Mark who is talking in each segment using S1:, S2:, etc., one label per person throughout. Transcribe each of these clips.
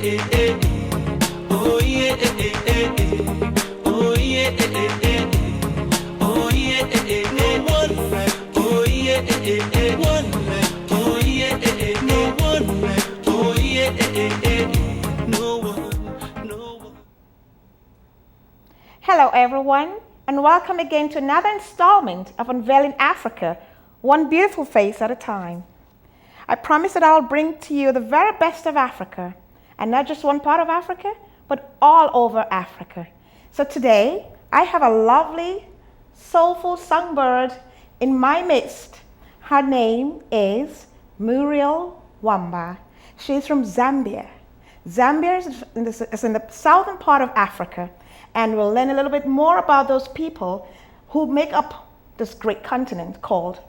S1: Oh yeah, oh yeah, oh yeah, no one like, oh yeah, one like, oh yeah, no one like, oh yeah, no one.
S2: Hello everyone, and welcome again to another installment of Unveiling Africa, one beautiful face at a time. I promise that I'll bring to you the very best of Africa, and not just one part of Africa, but all over Africa. So today, I have a lovely, soulful songbird in my midst. Her name is Muriel Mwamba. She's from Zambia. Zambia is in the southern part of Africa, and we'll learn a little bit more about those people who make up this great continent called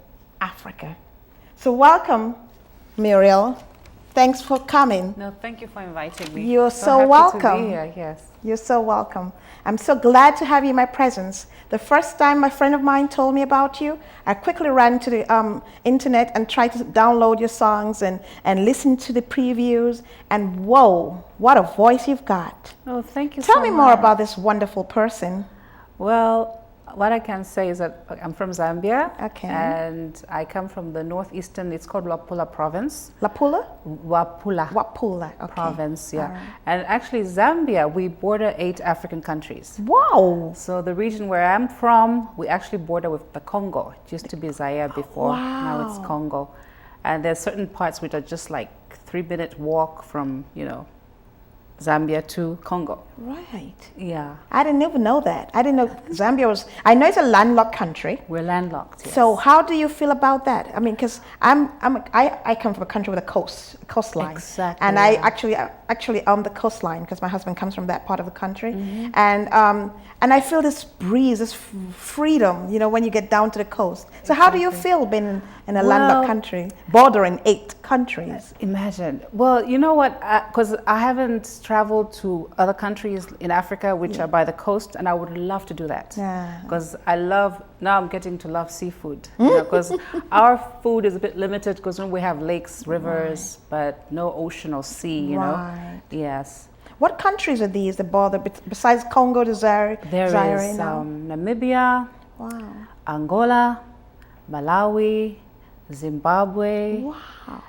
S2: Africa. So welcome, Muriel. Thanks for coming.
S3: No, thank you for inviting me.
S2: You're so
S3: happy
S2: welcome.
S3: to be here, yes.
S2: You're so welcome. I'm so glad to have you in my presence. The first time a friend of mine told me about you, I quickly ran to the internet and tried to download your songs and listen to the previews. And whoa, what a voice you've got.
S3: Oh, thank you
S2: Tell
S3: so
S2: me
S3: much.
S2: more about this wonderful person.
S3: Well, what I can say is that I'm from Zambia.
S2: Okay.
S3: And I come from the northeastern, it's called Wapula province.
S2: Lapula?
S3: Wapula.
S2: Wapula, okay.
S3: Province, yeah.
S2: Right.
S3: And actually Zambia, we border 8 African countries.
S2: Wow.
S3: So the region where I'm from, we actually border with the Congo. It used to be Zaire before, now it's
S2: Wow.
S3: Congo. And there's certain parts which are just like 3-minute walk from, Zambia to Congo.
S2: Right.
S3: Yeah,
S2: I didn't even know that. I didn't know Zambia was, I know it's a landlocked country.
S3: we're landlocked. Yes.
S2: So how do you feel about that? I mean, because I come from a country with a coastline.
S3: Exactly,
S2: And I
S3: yeah.
S2: actually on the coastline because my husband comes from that part of the country.
S3: Mm-hmm.
S2: And I feel this breeze, this freedom, when you get down to the coast. So how do you feel being in a landlocked country, bordering 8 countries?
S3: Imagine. Well, you know what? Because I haven't traveled to other countries in Africa which are by the coast, and I would love to do that.
S2: Yeah.
S3: Because now I'm getting to love seafood. Because our food is a bit limited because we have lakes, rivers, but no ocean or sea,
S2: Right.
S3: Yes.
S2: What countries are these that border besides Congo, the Zaire?
S3: There
S2: Zaire
S3: is
S2: now?
S3: Namibia,
S2: Wow.
S3: Angola, Malawi, Zimbabwe,
S2: Wow.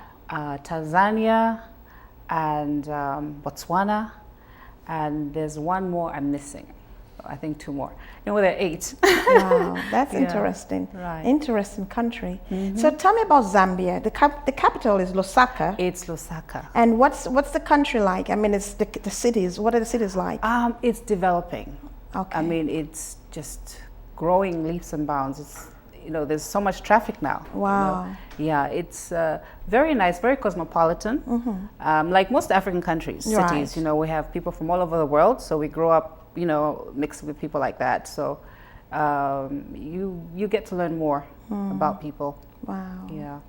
S3: Tanzania, and Botswana, and there's one more I'm missing. I think 2 more. There are 8.
S2: Wow, that's
S3: Yeah,
S2: interesting.
S3: right.
S2: Interesting country. So tell me about Zambia. The capital is Lusaka.
S3: It's Lusaka.
S2: And what's the country like? I mean, it's the cities. What are the cities like?
S3: It's developing.
S2: Okay.
S3: I mean, it's just growing leaps and bounds. It's there's so much traffic now.
S2: Wow.
S3: Yeah, it's very nice, very cosmopolitan. Like most African countries, cities.
S2: Right.
S3: We have people from all over the world, so we grow up, mixed with people like that. So you get to learn more about people.
S2: Wow.
S3: Yeah.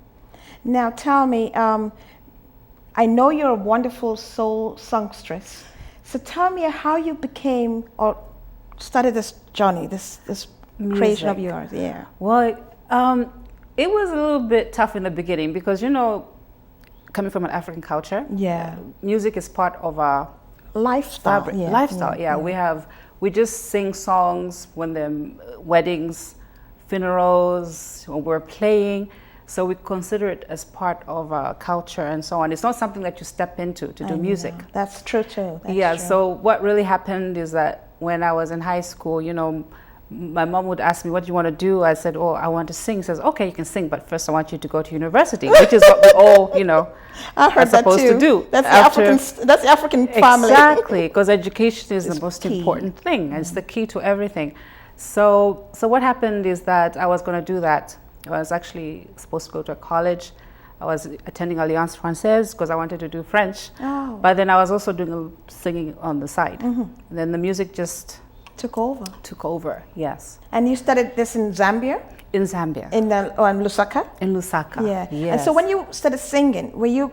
S2: Now tell me, I know you're a wonderful soul songstress. So tell me how you became or started this journey, this creation of
S3: Music.
S2: yours. Yeah.
S3: Well, it was a little bit tough in the beginning because, coming from an African culture,
S2: Yeah.
S3: music is part of our
S2: Lifestyle.
S3: fabric.
S2: Yeah.
S3: Lifestyle, yeah. We just sing songs when the weddings, funerals, when we're playing. So we consider it as part of our culture and so on. It's not something that you step into to do music.
S2: That's true too. That's
S3: Yeah,
S2: true.
S3: so what really happened is that when I was in high school, my mom would ask me, what do you want to do? I said, I want to sing. She says, okay, you can sing, but first I want you to go to university, which is what we all,
S2: I heard
S3: are supposed
S2: that too.
S3: to do.
S2: That's the African family.
S3: Exactly, because education is the most
S2: key.
S3: important thing, and it's the key to everything. So what happened is that I was going to do that. I was actually supposed to go to a college. I was attending Alliance Française because I wanted to do French.
S2: Oh.
S3: But then I was also doing singing on the side. And then the music just
S2: Took over.
S3: took over, yes.
S2: And you studied this in Zambia?
S3: In Zambia.
S2: In Lusaka?
S3: In Lusaka.
S2: Yeah.
S3: Yes.
S2: And so when you started singing,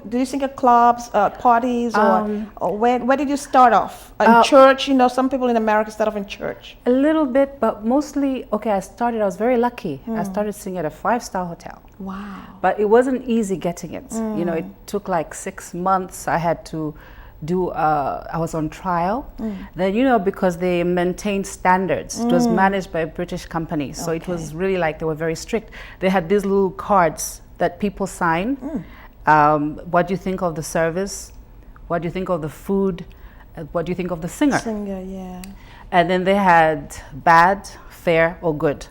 S2: did you sing at clubs, parties, or where did you start off? In church? Some people in America start off in church.
S3: A little bit, but mostly, I was very lucky. I started singing at a 5-star hotel.
S2: Wow.
S3: But it wasn't easy getting it. It took like 6 months. I had to I was on trial. Then, you know, because they maintained standards, it was managed by a British company. So it was really like they were very strict. They had these little cards that people sign. What do you think of the service? What do you think of the food? What do you think of the singer?
S2: Singer, yeah.
S3: And then they had bad, fair, or good.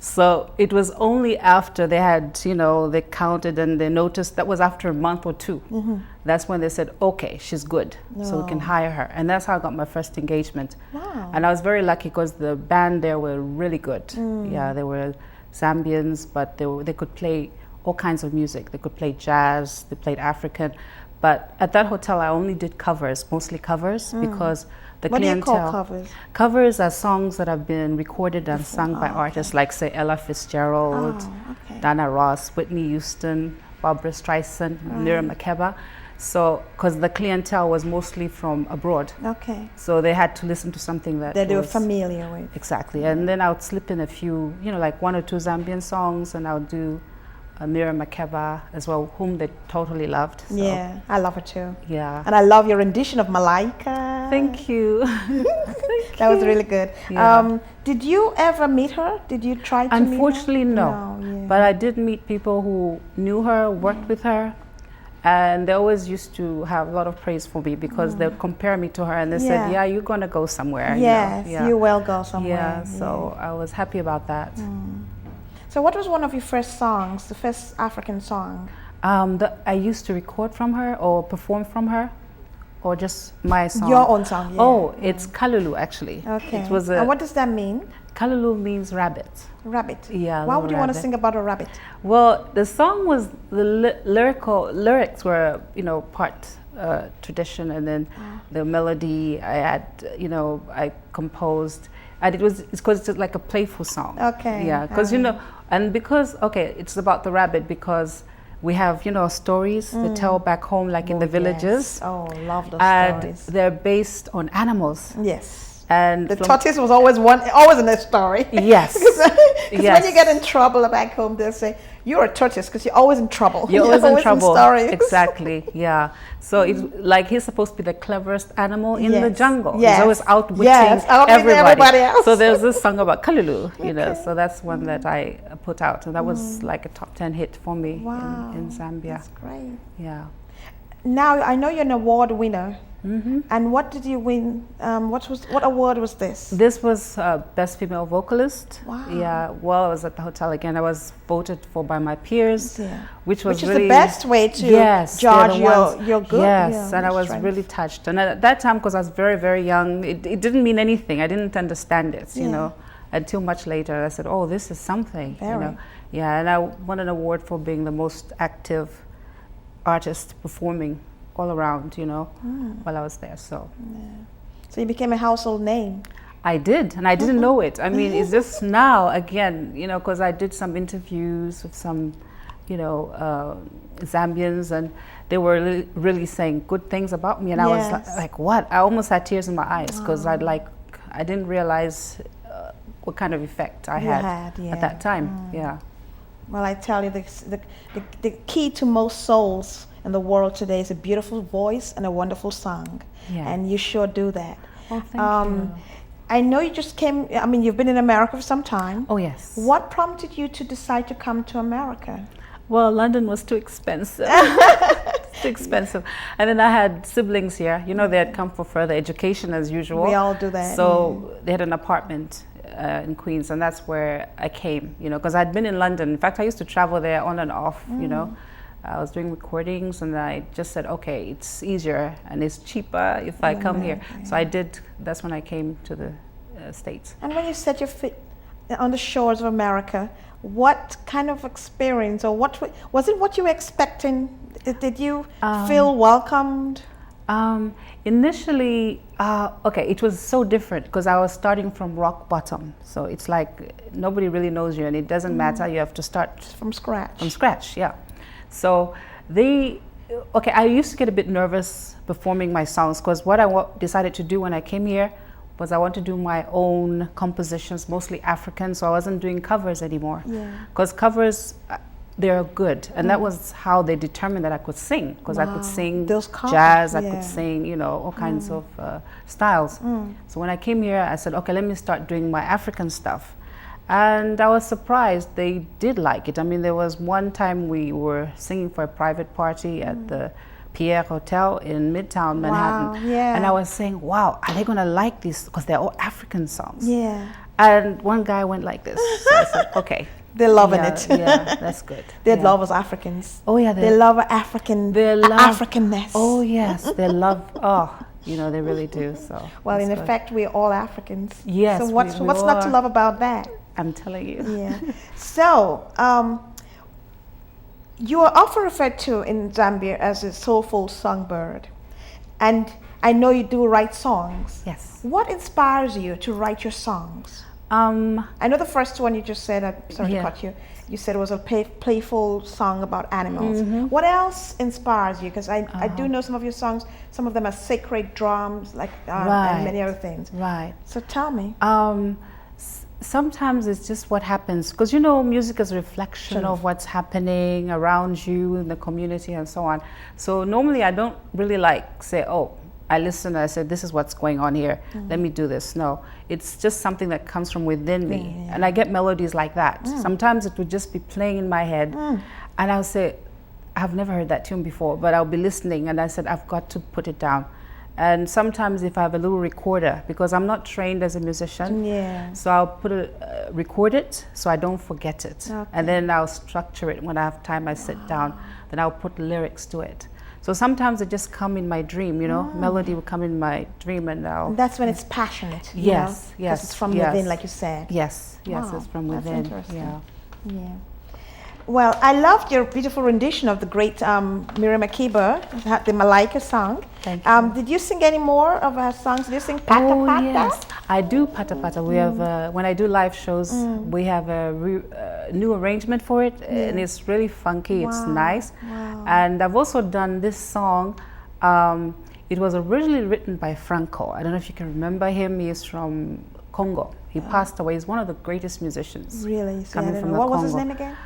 S3: So it was only after they had, you know, they counted and they noticed, that was after a month or two. That's when they said, okay, she's good, so we can hire her. And that's how I got my first engagement.
S2: Wow.
S3: And I was very lucky because the band there were really good. Yeah, they were Zambians, but they could play all kinds of music. They could play jazz, they played African. But at that hotel, I only did covers, mostly covers, because the
S2: What
S3: clientele.
S2: do you call covers?
S3: Covers are songs that have been recorded and sung by artists like, say, Ella Fitzgerald, Dana Ross, Whitney Houston, Barbra Streisand, Muriel Mwamba. So, because the clientele was mostly from abroad.
S2: Okay.
S3: So they had to listen to something that
S2: they were
S3: was
S2: familiar with.
S3: Exactly. And then I would slip in a few, you know, like 1 or 2 Zambian songs, and I would do Muriel Mwamba as well, whom they totally loved. So,
S2: yeah, I love her too.
S3: Yeah.
S2: And I love your rendition of Malaika.
S3: Thank you.
S2: That was really good.
S3: Yeah.
S2: Did you ever meet her? Did you try to meet her?
S3: Unfortunately, no.
S2: Yeah.
S3: But I did meet people who knew her, worked with her, and they always used to have a lot of praise for me because they would compare me to her and they said, yeah, you're going to go somewhere.
S2: Yes,
S3: you know?
S2: you will go somewhere.
S3: Yeah, so I was happy about that.
S2: So what was one of your first songs, the first African song?
S3: I used to record from her or perform from her, or just my song.
S2: Your own song, yeah.
S3: Oh, it's Kalulu, actually.
S2: Okay.
S3: It was
S2: and what does that mean?
S3: Kalulu means rabbit.
S2: Rabbit.
S3: Yeah.
S2: Why would you want to
S3: rabbit.
S2: sing about a rabbit?
S3: Well, the song was, the lyrics were, you know, part tradition, and then the melody I had, you know, I composed. And it's because it's just like a playful song.
S2: Okay.
S3: Yeah, because, you know, and because, okay, it's about the rabbit because we have, you know, stories that tell back home, like in the villages.
S2: Yes. Oh, love those
S3: and
S2: stories.
S3: they're based on animals.
S2: Yes.
S3: And
S2: The tortoise was always in the story.
S3: Yes.
S2: Because
S3: Yes.
S2: when you get in trouble back home, they'll say, you're a tortoise because you're always in trouble.
S3: You're always in trouble.
S2: stories.
S3: Exactly. Yeah. So it's like he's supposed to be the cleverest animal in the jungle.
S2: Yes.
S3: He's always outwitting
S2: outwitting everybody else.
S3: So there's this song about Kalulu, you know. So that's one that I put out, and that was like a top 10 hit for me in Zambia.
S2: That's great.
S3: Yeah.
S2: Now I know you're an award winner. And what did you win? What award was this?
S3: This was Best Female Vocalist.
S2: Wow.
S3: Yeah. Well, I was at the hotel again. I was voted for by my peers, which was
S2: is
S3: really
S2: the best way to judge your good.
S3: Yes, and I was really touched. And at that time, because I was very, very young, it didn't mean anything. I didn't understand it, you know, until much later. I said, oh, this is something, you know. Yeah, and I won an award for being the most active artist performing all around, you know, while I was there. So
S2: So you became a household name.
S3: I did, and I didn't know it. I mean, it's just now, again, you know, because I did some interviews with some, you know, Zambians, and they were really saying good things about me, and I was like, what? I almost had tears in my eyes because I didn't realize what kind of effect I had at that time. Yeah.
S2: Well, I tell you, the key to most souls in the world today is a beautiful voice and a wonderful song.
S3: Yeah.
S2: And you sure do that.
S3: Oh, thank you.
S2: I know you just came, I mean, you've been in America for some time.
S3: Oh, yes.
S2: What prompted you to decide to come to America?
S3: Well, London was too expensive. Too expensive. And then I had siblings here. You know, they had come for further education as usual.
S2: We all do that.
S3: So they had an apartment in Queens, and that's where I came, you know, because I'd been in London. In fact, I used to travel there on and off, you know. I was doing recordings, and I just said, okay, it's easier and it's cheaper if I come here. So I did, that's when I came to the States.
S2: And when you set your feet on the shores of America, what kind of experience, or was it what you were expecting? Did you feel welcomed?
S3: Initially, okay, it was so different because I was starting from rock bottom. So it's like nobody really knows you, and it doesn't matter. You have to start
S2: from scratch.
S3: From scratch, yeah. So I used to get a bit nervous performing my songs because what I decided to do when I came here was I want to do my own compositions, mostly African. So I wasn't doing covers anymore. Because covers, they're good, and that was how they determined that I could sing, because I could sing
S2: Those
S3: jazz, I
S2: yeah.
S3: could sing, you know, all kinds of styles. So when I came here, I said, okay, let me start doing my African stuff. And I was surprised they did like it. I mean, there was one time we were singing for a private party at the Pierre Hotel in Midtown Manhattan.
S2: Wow, yeah.
S3: And I was saying, wow, are they gonna like this? Because they're all African songs.
S2: Yeah.
S3: And one guy went like this. So I said, okay.
S2: They're loving
S3: yeah,
S2: it.
S3: Yeah, that's good.
S2: They
S3: yeah.
S2: love us Africans.
S3: Oh yeah,
S2: they love Africanness.
S3: Oh yes, they love. Oh, you know, they really do. So.
S2: Well, in
S3: good.
S2: effect, we're all Africans.
S3: Yes.
S2: So what's not to love about that?
S3: I'm telling you.
S2: Yeah. So, you are often referred to in Zambia as a soulful songbird, and I know you do write songs.
S3: Yes.
S2: What inspires you to write your songs? I know the first one you just said, I'm sorry to cut you, you said it was a playful song about animals. What else inspires you? Because I do know some of your songs, some of them are sacred drums, like and many other things.
S3: Right.
S2: So tell me.
S3: Sometimes it's just what happens, because you know, music is a reflection of what's happening around you in the community and so on. So normally I don't really like say, oh, I listen and I say, this is what's going on here. Let me do this. No, it's just something that comes from within me. And I get melodies like that. Sometimes it would just be playing in my head. And I'll say, I've never heard that tune before, but I'll be listening. And I said, I've got to put it down. And sometimes if I have a little recorder, because I'm not trained as a musician, so I'll record it so I don't forget it. And then I'll structure it. When I have time, I sit down. Then I'll put lyrics to it. So sometimes it just come in my dream, you know, melody will come in my dream, and
S2: that's when it's passionate.
S3: Yes,
S2: you know?
S3: yes,
S2: it's from within, like you said.
S3: Yes, yes, it's from within.
S2: That's interesting.
S3: Yeah.
S2: Well, I loved your beautiful rendition of the great Miriam Makeba, the Malaika song.
S3: Thank you.
S2: Did you sing any more of her songs? Did you sing Pata Pata?
S3: Yes, I do Pata Pata. We have, when I do live shows, we have a new arrangement for it, and it's really funky, it's nice. And I've also done this song. It was originally written by Franco. I don't know if you can remember him. He is from Congo. He passed away. He's one of the greatest musicians.
S2: Really?
S3: Coming from
S2: what
S3: the
S2: was his
S3: Congo.
S2: name again?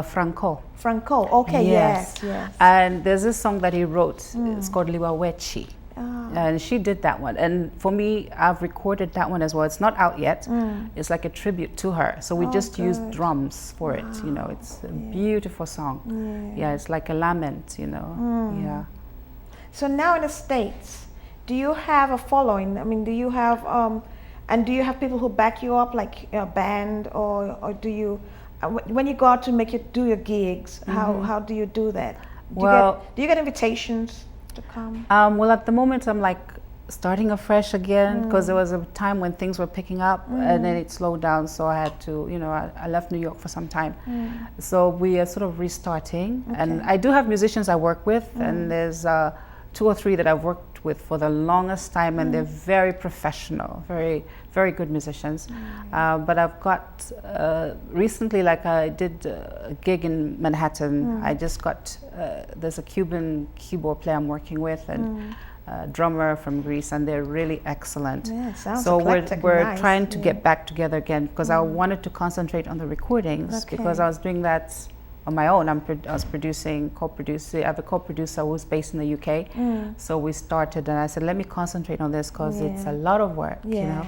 S3: Franco.
S2: Franco. Okay. Yes.
S3: And there's this song that he wrote. It's called Liwa Wechi. And she did that one. And for me, I've recorded that one as well. It's not out yet. It's like a tribute to her. So we just used drums for it. You know, it's a beautiful song. Yeah, it's like a lament, you know. Yeah.
S2: So now in the States, do you have a following? I mean, do you have and do you have people who back you up, like a band, or do you, when you go out to do your gigs, how do you do that? Do you get invitations to come?
S3: Well, at the moment, I'm like starting afresh again, because there was a time when things were picking up and then it slowed down. So I had to, you know, I left New York for some time. So we are sort of restarting. And I do have musicians I work with, and there's 2 or 3 that I've worked with for the longest time, and they're very professional, very, very good musicians. But I've got, recently, like I did a gig in Manhattan. I just got, there's a Cuban keyboard player I'm working with, and a drummer from Greece, and they're really excellent.
S2: Yeah, sounds
S3: so
S2: eclectic,
S3: we're
S2: nice.
S3: trying to get back together again, because I wanted to concentrate on the recordings, because I was doing that on my own. I was co-producing. I have a co-producer who's based in the UK. So we started, and I said, let me concentrate on this, because it's a lot of work, you know.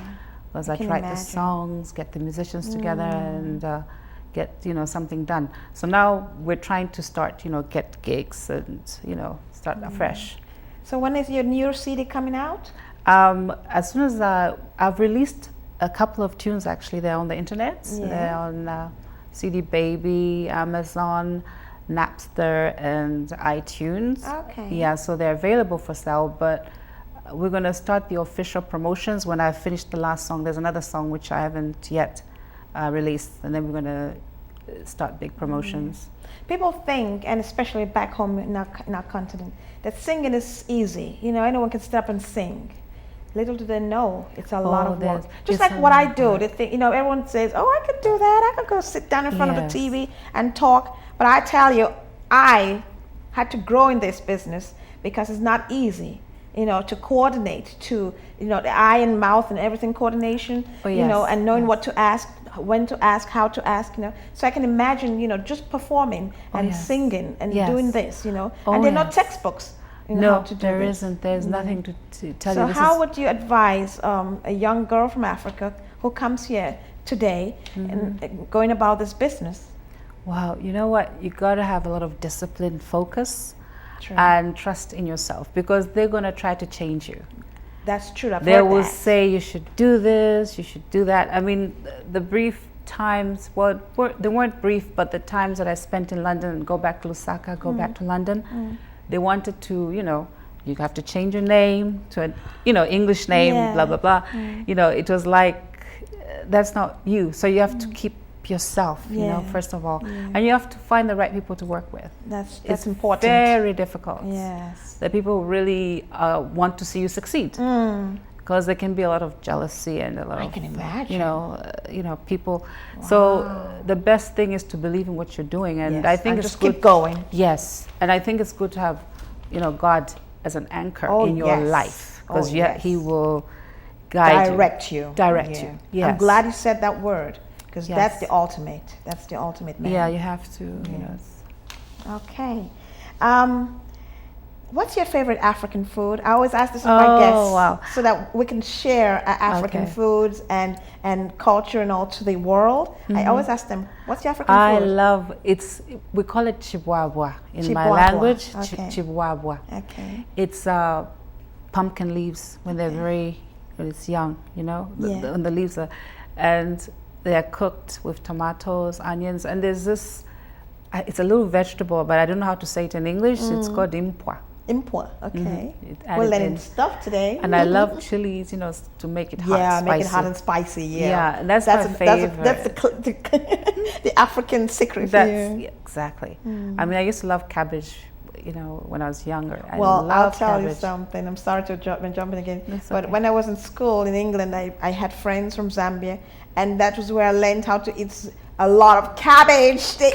S3: Because I write the songs, get the musicians together, and get, you know, something done. So now we're trying to start, you know, get gigs and, you know, start afresh.
S2: So when is your new CD coming out?
S3: As soon as I've released a couple of tunes, actually. They're on the internet. They're on CD Baby, Amazon, Napster, and iTunes.
S2: Okay.
S3: Yeah, so they're available for sale, but we're going to start the official promotions when I finish the last song. There's another song which I haven't yet released, and then we're going to start big promotions.
S2: People think, and especially back home in our continent, that singing is easy. You know, anyone can step up and sing. Little do they know, it's a lot of work. Just like what I do, they think, you know, everyone says, oh, I could do that. I could go sit down in front of the TV and talk. But I tell you, I had to grow in this business because it's not easy, you know, to coordinate, to, you know, the eye and mouth and everything coordination, you know, and knowing what to ask, when to ask, how to ask, So I can imagine, just performing and singing and doing this, and there are no textbooks.
S3: No, there isn't. There's nothing to tell you.
S2: So how would you advise a young girl from Africa who comes here today and going about this business?
S3: Wow, you know what? You got to have a lot of discipline, focus, and trust in yourself, because they're going to try to change you.
S2: That's true.
S3: They will say you should do this, you should do that. I mean, the brief times, well, they weren't brief, but the times that I spent in London, go back to Lusaka, go back to London, they wanted to, you have to change your name to an, English name, blah, blah, blah. It was like, that's not you. So you have to keep yourself, first of all. And you have to find the right people to work with.
S2: That's important.
S3: Very difficult.
S2: Yes.
S3: That people really want to see you succeed. Because there can be a lot of jealousy and a lot of,
S2: I can imagine.
S3: people. Wow. So the best thing is to believe in what you're doing. And I think it's
S2: just
S3: good.
S2: Keep going.
S3: Yes. And I think it's good to have, God as an anchor in your life. Because he will
S2: direct you.
S3: Direct you. Yes.
S2: I'm glad you said that word. Because that's the ultimate. That's the ultimate man.
S3: Yeah, you have to.
S2: Okay. What's your favorite African food? I always ask this of my guests, so that we can share African foods and culture and all to the world. I always ask them, "What's your African food?"
S3: I love it's. We call it Chibwabwa in my language. Chibwabwa.
S2: Okay.
S3: It's pumpkin leaves when it's young. When the leaves are, and they are cooked with tomatoes, onions, and there's this. It's a little vegetable, but I don't know how to say it in English. It's called impwa.
S2: Impwa, okay. We're learning stuff today.
S3: And I love chilies, to make it hot and spicy.
S2: Make it hot and spicy,
S3: Yeah, and that's my favorite.
S2: That's the African secret.
S3: Exactly. I mean, I used to love cabbage, when I was younger.
S2: I'll tell you something. I'm sorry to jumping again. But when I was in school in England, I had friends from Zambia, and that was where I learned how to eat a lot of cabbage. So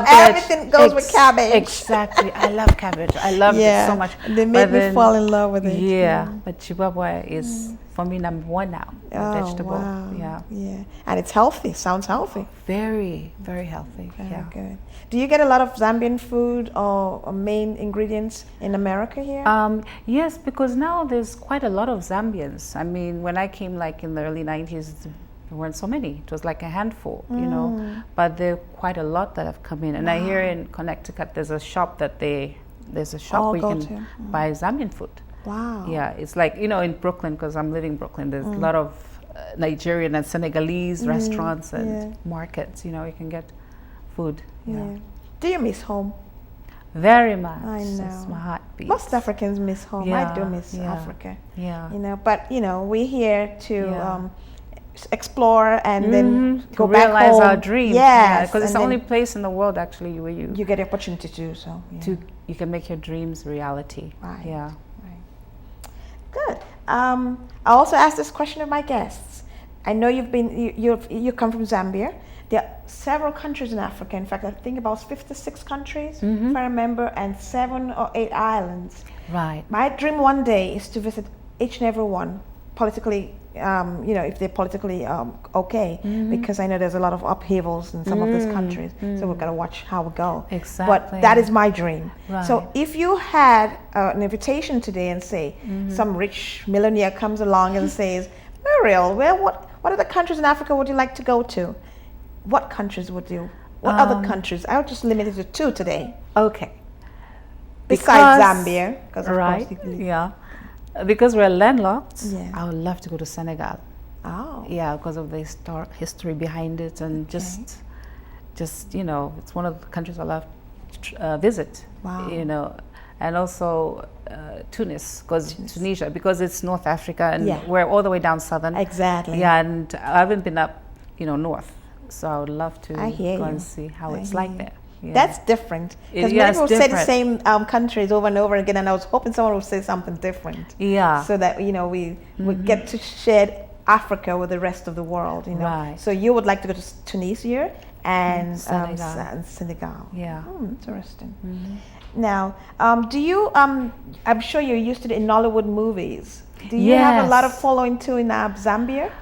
S2: everything goes with cabbage.
S3: Exactly. I love cabbage. I love it so much.
S2: They made me fall in love with it.
S3: Yeah. But Chibwabwa is, for me, number one now. Vegetable.
S2: Wow.
S3: Yeah.
S2: And it's healthy. Sounds healthy.
S3: Very, very healthy.
S2: Very good. Do you get a lot of Zambian food or main ingredients in America here?
S3: Yes, because now there's quite a lot of Zambians. I mean, when I came in the early 90s, there weren't so many. It was like a handful, but there are quite a lot that have come in. And I hear in Connecticut there's a shop where you can buy Zambian food.
S2: Wow.
S3: Yeah, it's like, in Brooklyn, because I'm living in Brooklyn, there's a lot of Nigerian and Senegalese restaurants and markets, you can get food. Yeah.
S2: Do you miss home?
S3: Very much.
S2: I know.
S3: It's my heartbeat.
S2: Most Africans miss home.
S3: Yeah,
S2: I do miss Africa.
S3: Yeah.
S2: But we're here to explore and then go
S3: realize
S2: back home.
S3: Our dreams.
S2: Yes,
S3: because it's the only place in the world actually where you
S2: get the opportunity to do so.
S3: You can make your dreams reality.
S2: Right.
S3: Yeah.
S2: Right. Good. I also ask this question of my guests. I know you come from Zambia. There are several countries in Africa. In fact, I think about 56 countries, if I remember, and 7 or 8 islands.
S3: Right.
S2: My dream one day is to visit each and every one, politically, if they're politically okay, because I know there's a lot of upheavals in some of these countries. So we've got to watch how we go.
S3: Exactly.
S2: But that is my dream.
S3: Right.
S2: So if you had an invitation today and say some rich millionaire comes along and says, Muriel, what other countries in Africa would you like to go to? What countries would you? What other countries? I'll just limit it to 2 today.
S3: Okay.
S2: Besides Zambia, because of
S3: course, because we're landlocked. I would love to go to Senegal.
S2: Oh.
S3: Yeah, because of the history behind it, and just it's one of the countries I love to visit.
S2: Wow.
S3: And also Tunisia, because it's North Africa, and we're all the way down southern.
S2: Exactly.
S3: Yeah, and I haven't been up, north. So I would love to go and see how it's like there. Yeah.
S2: That's different. Because many people say the same countries over and over again, and I was hoping someone would say something different.
S3: Yeah.
S2: So that, we get to share Africa with the rest of the world,
S3: Right.
S2: So you would like to go to Tunisia and
S3: Senegal.
S2: Yeah. Interesting. Now, do you, I'm sure you're used to it in Nollywood movies. Do you have a lot of following too in Zambia?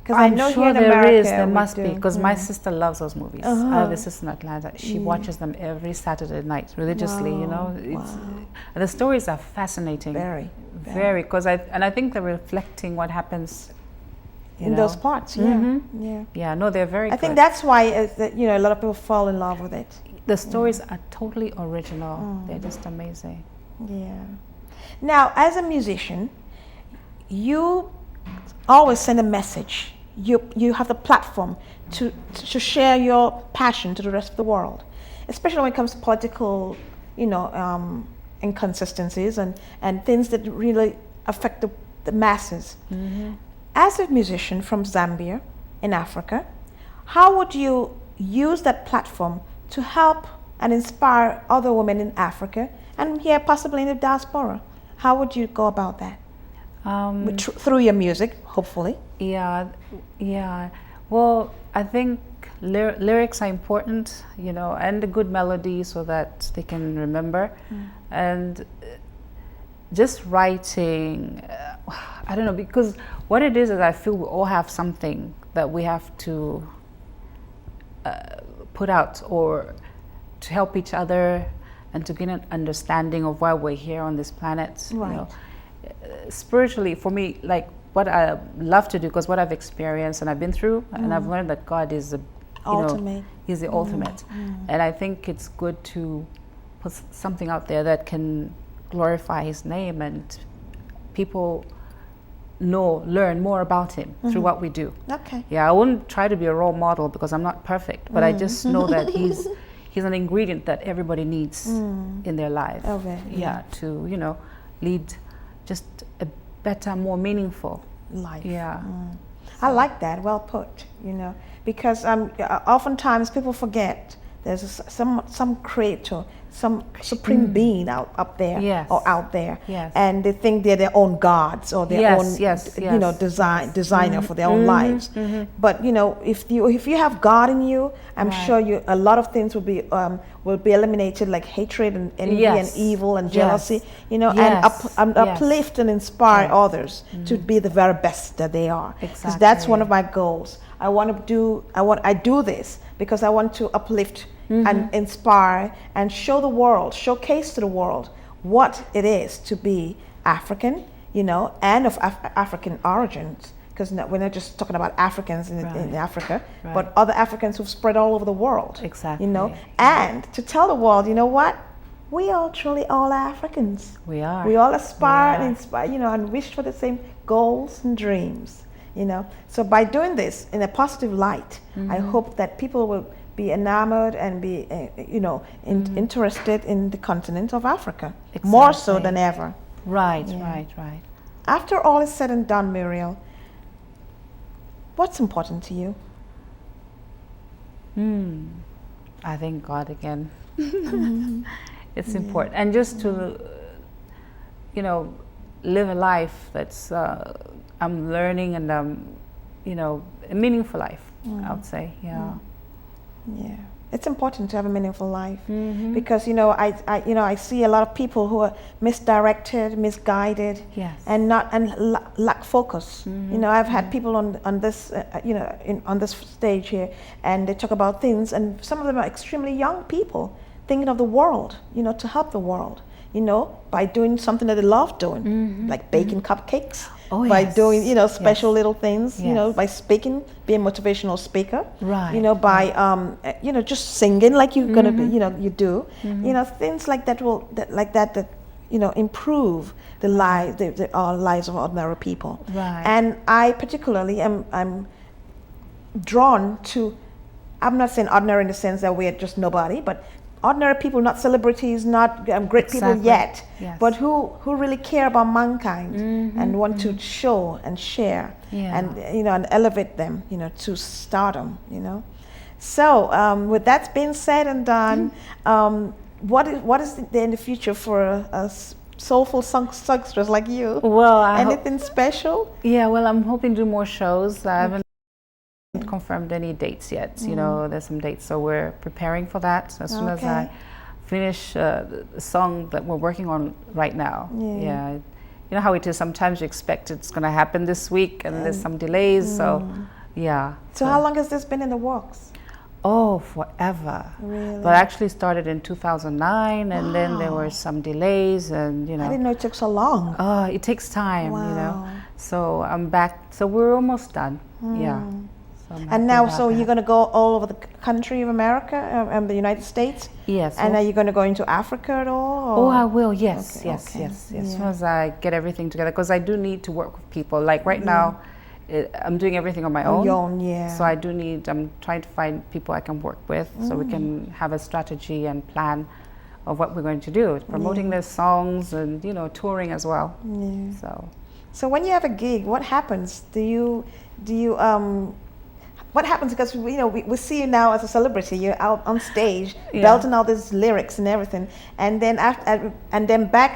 S2: Because I know
S3: sure
S2: here in
S3: there
S2: America
S3: is. There
S2: we
S3: must be,
S2: do.
S3: because my sister loves those movies. I have a sister in Atlanta. She
S2: Yeah.
S3: watches them every Saturday night religiously. You know, it's,
S2: Wow.
S3: the stories are fascinating.
S2: Very.
S3: Very, because I think they're reflecting what happens
S2: In those parts, yeah.
S3: Yeah, no, they're very
S2: I
S3: good.
S2: think that's why a lot of people fall in love with it.
S3: The stories are totally original. They're just amazing.
S2: Yeah. Now, as a musician, you always send a message. You have the platform to share your passion to the rest of the world, especially when it comes to political, inconsistencies and things that really affect the masses. As a musician from Zambia in Africa, how would you use that platform to help and inspire other women in Africa and here possibly in the diaspora? How would you go about that? Through your music, hopefully.
S3: Yeah. Well, I think lyrics are important, and a good melody so that they can remember. And just writing, I don't know, because what it is I feel we all have something that we have to put out or to help each other and to gain an understanding of why we're here on this planet.
S2: Right.
S3: Spiritually, for me, like what I love to do, because what I've experienced and I've been through, and I've learned that God is the
S2: Ultimate.
S3: He's the ultimate. And I think it's good to put something out there that can glorify His name and people learn more about Him through what we do.
S2: Okay.
S3: Yeah, I wouldn't try to be a role model because I'm not perfect, but I just know that He's an ingredient that everybody needs in their life.
S2: Okay.
S3: Yeah, to lead just a better, more meaningful
S2: Life.
S3: Yeah.
S2: I like that. Well put. Because oftentimes people forget there's some creator, some supreme being up there or out there, and they think they're their own gods or their own designer for their own lives. But if you have God in you, I'm sure a lot of things will be eliminated, like hatred and envy and evil and jealousy, and uplift and inspire others to be the very best that they are. Because that's one of my goals. I do this because I want to uplift and inspire and showcase to the world what it is to be African, and of African origins. Because we're not just talking about Africans in Africa, but other Africans who've spread all over the world.
S3: Exactly.
S2: And to tell the world, we are truly all Africans.
S3: We are.
S2: We all aspire and inspire, and wish for the same goals and dreams. So by doing this in a positive light, I hope that people will be enamored and be, interested in the continent of Africa, more so than ever.
S3: Right.
S2: After all is said and done, Muriel, what's important to you?
S3: I think God again. It's important, and just to, live a life that's I'm learning and a meaningful life. I would say, Yeah,
S2: it's important to have a meaningful life because I see a lot of people who are misdirected, misguided, and lack focus. I've had people on this on this stage here, and they talk about things, and some of them are extremely young people thinking of the world, to help the world, by doing something that they love doing, like baking cupcakes. By doing, special little things, by speaking, being a motivational speaker, by, just singing like you're gonna be, you do, things like that that improve the lives of ordinary people.
S3: Right.
S2: And I particularly I'm drawn to, I'm not saying ordinary in the sense that we're just nobody, but ordinary people, not celebrities, not great people yet, but who really care about mankind and want to show and share and and elevate them, to stardom, So with that being said and done, what is there in the future for a soulful songstress like you?
S3: Well,
S2: anything special?
S3: Yeah, well, I'm hoping to do more shows. I haven't confirmed any dates yet. There's some dates, so we're preparing for that as soon as I finish the song that we're working on right now. You know how it is, sometimes you expect it's going to happen this week and there's some delays, so Yeah.
S2: So how long has this been in the works?
S3: Oh, forever.
S2: Really?
S3: But I actually started in 2009, and then there were some delays, and
S2: I didn't know it took so long.
S3: it takes time,
S2: Wow.
S3: So I'm back. So we're almost done. Yeah. So I'm
S2: And
S3: happy
S2: now,
S3: about
S2: so
S3: that.
S2: you're going to go all over the country of America and the United States?
S3: Yes.
S2: And are you going to go into Africa at all?
S3: Oh,
S2: or-
S3: I will. Yes,
S2: Okay,
S3: yes,
S2: okay.
S3: yes. As
S2: Yeah.
S3: soon as I get everything together, because I do need to work with people. Like right now, I'm doing everything on my own.
S2: Your own, yeah.
S3: So I'm trying to find people I can work with, so we can have a strategy and plan of what we're going to do, promoting their songs and touring as well.
S2: Yeah. So when you have a gig, what happens? What happens? Because we see you now as a celebrity. You're out on stage, belting all these lyrics and everything, and then back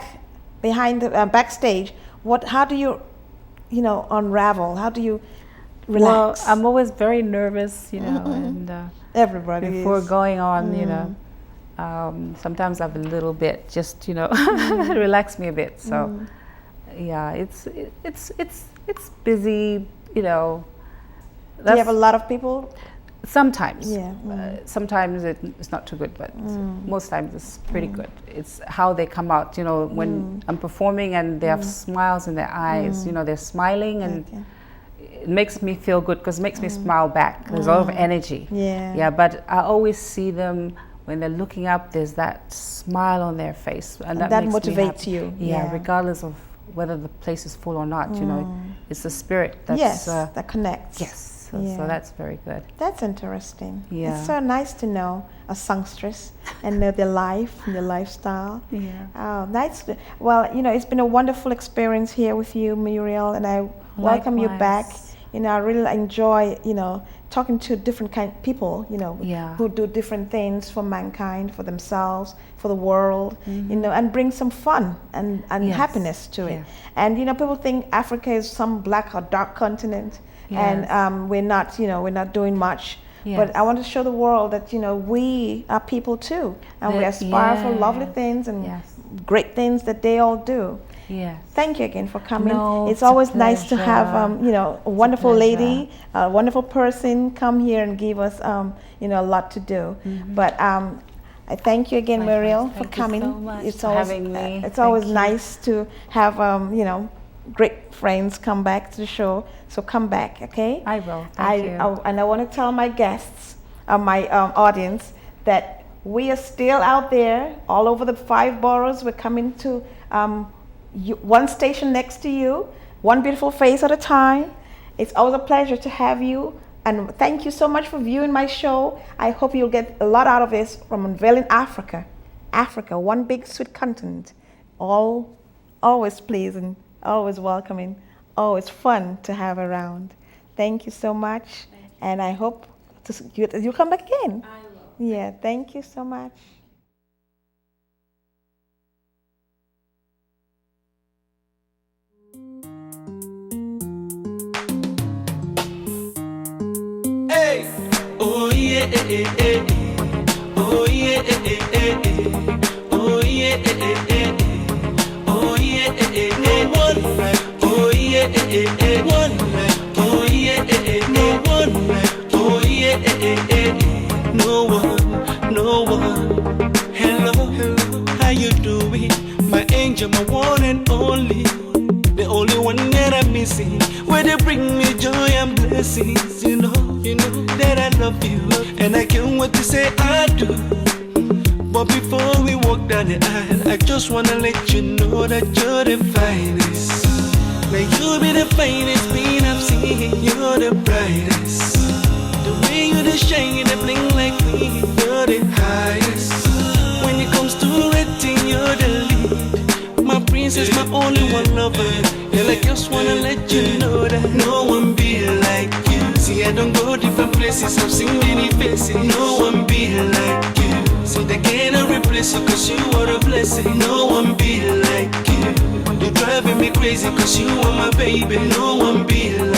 S2: behind the backstage. How do you, unravel? How do you relax?
S3: Well, I'm always very nervous, and
S2: Everybody
S3: before
S2: is.
S3: going on, sometimes I have a little bit, just relax me a bit. So, yeah, it's busy,
S2: Do you have a lot of people?
S3: Sometimes.
S2: Yeah.
S3: Sometimes it's not too good, but most times it's pretty good. It's how they come out, when I'm performing and they have smiles in their eyes, they're smiling, and it makes me feel good because it makes me smile back. There's a lot of energy.
S2: Yeah.
S3: Yeah, but I always see them when they're looking up, there's that smile on their face. And that makes
S2: motivates
S3: me happy.
S2: you.
S3: Yeah, regardless of whether the place is full or not, it's the spirit that's...
S2: that connects.
S3: Yes. So that's very good.
S2: That's interesting.
S3: Yeah.
S2: It's so nice to know a songstress and know their life and their lifestyle.
S3: Yeah.
S2: Oh, that's good. Well, it's been a wonderful experience here with you, Muriel, and I welcome you back. I really enjoy, talking to different kind of people, who do different things for mankind, for themselves, for the world, and bring some fun and happiness to it. And people think Africa is some black or dark continent.
S3: Yes.
S2: And we're not doing much. Yes. But I want to show the world that we are people too, and we aspire for lovely things and great things that they all do.
S3: Yes.
S2: Thank you again for coming.
S3: No,
S2: it's always nice to have a wonderful lady, a wonderful person come here and give us a lot to do. But I thank you again, Muriel, for coming.
S3: Thank you so much
S2: it's
S3: for
S2: always
S3: having me.
S2: It's always nice to have great friends come back to the show. So come back, okay?
S3: I will. Thank you.
S2: And I want to tell my guests, my audience, that we are still out there all over the 5 boroughs. We're coming to one station next to you, one beautiful face at a time. It's always a pleasure to have you. And thank you so much for viewing my show. I hope you'll get a lot out of this from Unveiling Africa. Africa, one big sweet continent. Always pleasing, always welcoming, always fun to have around. Thank you so much. And I hope you'll come back again.
S3: I will.
S2: Yeah, thank you so much.
S1: Hey, oh yeah, oh yeah, oh yeah, oh yeah, no one like, oh yeah, one like, oh yeah, no one like, oh yeah, no one. Hello, how you doing? My angel, my one and only, the only one that I'm missing. Where they bring me joy and blessings, you know that I love you, and I can't wait to say I do. But before we walk down the aisle, I just wanna let you know that you're the finest. May you be the finest being I've seen. You're the brightest. The way you the shine, the bling like me. You're the highest. When it comes to rating, you're the lead. My princess, my only one lover. Girl, I just wanna let you know that no one be like you. See, I don't go different places, I've seen many faces. No one be like you. See, they cannot replace you, cause you are a blessing. No one be like you. You're driving me crazy, cause you are my baby. No one be like you.